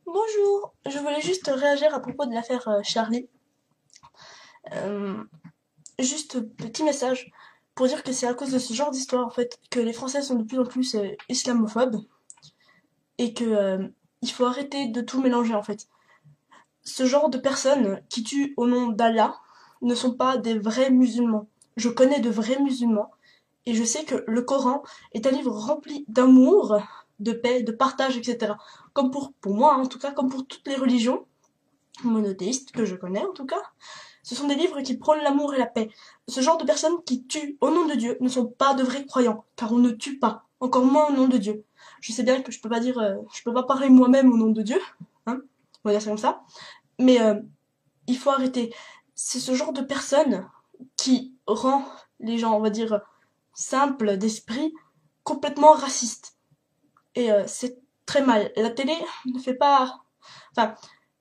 Bonjour, je voulais juste réagir à propos de l'affaire Charlie. Euh, Juste petit message pour dire que c'est à cause de ce genre d'histoire en fait que les Français sont de plus en plus islamophobes et que il faut arrêter de tout mélanger en fait. Ce genre de personnes qui tuent au nom d'Allah ne sont pas des vrais musulmans. Je connais de vrais musulmans et je sais que le Coran est un livre rempli d'amour, de paix, de partage, etc. Comme pour moi, en tout cas, comme pour toutes les religions monothéistes que je connais en tout cas. Ce sont des livres qui prônent l'amour et la paix. Ce genre de personnes qui tuent au nom de Dieu ne sont pas de vrais croyants, car on ne tue pas, encore moins au nom de Dieu. Je sais bien que je peux pas dire, je peux pas parler moi-même au nom de Dieu, hein, on va dire ça comme ça, mais il faut arrêter. C'est ce genre de personnes qui rend les gens, on va dire, simples d'esprit, complètement racistes. Et c'est très mal. La télé ne fait pas... Enfin,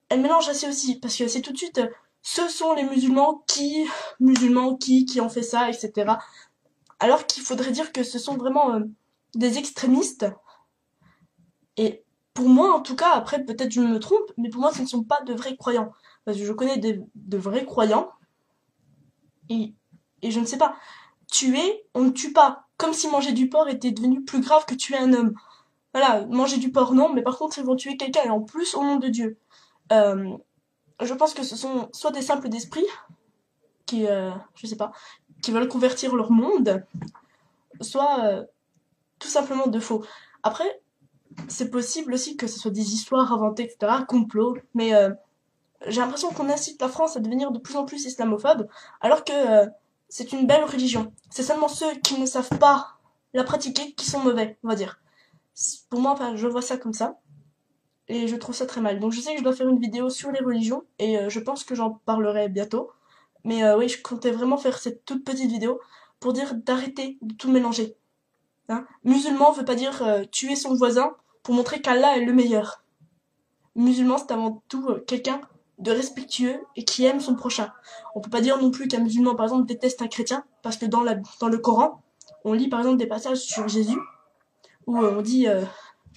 elle mélange assez aussi, parce que c'est tout de suite, ce sont les musulmans qui ont fait ça, etc. Alors qu'il faudrait dire que ce sont vraiment des extrémistes. Et pour moi, en tout cas, après peut-être je me trompe, mais pour moi ce ne sont pas de vrais croyants. Parce que je connais de vrais croyants, et, et je ne sais pas, tuer, on ne tue pas. Comme si manger du porc était devenu plus grave que tuer un homme. Voilà, manger du porc non, mais par contre ils vont tuer quelqu'un, et en plus au nom de Dieu. Euh, je pense que ce sont soit des simples d'esprit, qui, je sais pas, qui veulent convertir leur monde, soit tout simplement de faux. Après, c'est possible aussi que ce soit des histoires inventées, etc., complots, mais j'ai l'impression qu'on incite la France à devenir de plus en plus islamophobe, alors que c'est une belle religion. C'est seulement ceux qui ne savent pas la pratiquer qui sont mauvais, on va dire. Pour moi, enfin, je vois ça comme ça, et je trouve ça très mal. Donc je sais que je dois faire une vidéo sur les religions, et je pense que j'en parlerai bientôt. Mais oui, je comptais vraiment faire cette toute petite vidéo pour dire d'arrêter de tout mélanger. Hein. Musulman veut pas dire tuer son voisin pour montrer qu'Allah est le meilleur. Musulman, c'est avant tout quelqu'un de respectueux et qui aime son prochain. On peut pas dire non plus qu'un musulman, par exemple, déteste un chrétien, parce que dans le Coran, on lit par exemple des passages sur Jésus, où on dit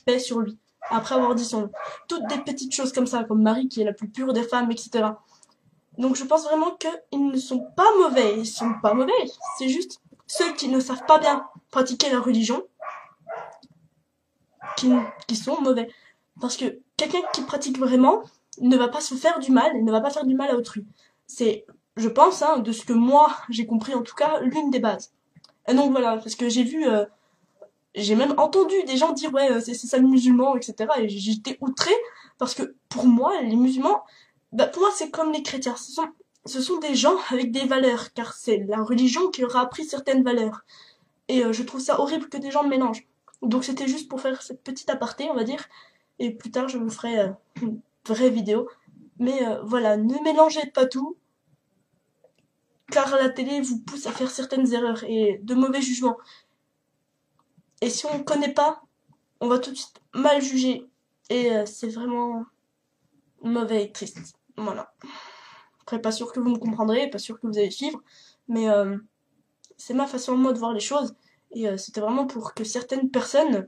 paix sur lui, après avoir dit son nom. Toutes des petites choses comme ça, comme Marie qui est la plus pure des femmes, etc. Donc je pense vraiment qu'ils ne sont pas mauvais. Ils sont pas mauvais. C'est juste ceux qui ne savent pas bien pratiquer la religion qui, qui sont mauvais. Parce que quelqu'un qui pratique vraiment ne va pas se faire du mal et ne va pas faire du mal à autrui. C'est, je pense, hein, de ce que moi j'ai compris en tout cas, l'une des bases. Et donc voilà, parce que j'ai vu, j'ai même entendu des gens dire ouais, c'est ça les musulmans, etc. Et j'étais outrée parce que pour moi, les musulmans, bah, pour moi c'est comme les chrétiens. Ce sont des gens avec des valeurs, car c'est la religion qui leur a appris certaines valeurs. Et je trouve ça horrible que des gens mélangent. Donc c'était juste pour faire cette petite aparté, on va dire. Et plus tard, je vous ferai une vraie vidéo. Mais voilà, ne mélangez pas tout, car la télé vous pousse à faire certaines erreurs et de mauvais jugements. Et si on ne connaît pas, on va tout de suite mal juger. Et c'est vraiment mauvais et triste. Voilà. Après, pas sûr que vous me comprendrez, pas sûr que vous allez suivre. Mais c'est ma façon moi de voir les choses. Et c'était vraiment pour que certaines personnes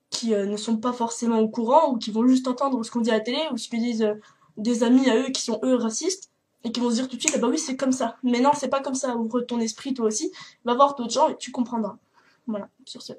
qui ne sont pas forcément au courant ou qui vont juste entendre ce qu'on dit à la télé ou ce que disent des amis à eux qui sont eux racistes et qui vont se dire tout de suite ah bah oui c'est comme ça. Mais non c'est pas comme ça. Ouvre ton esprit toi aussi, va voir d'autres gens et tu comprendras. Voilà sur ce.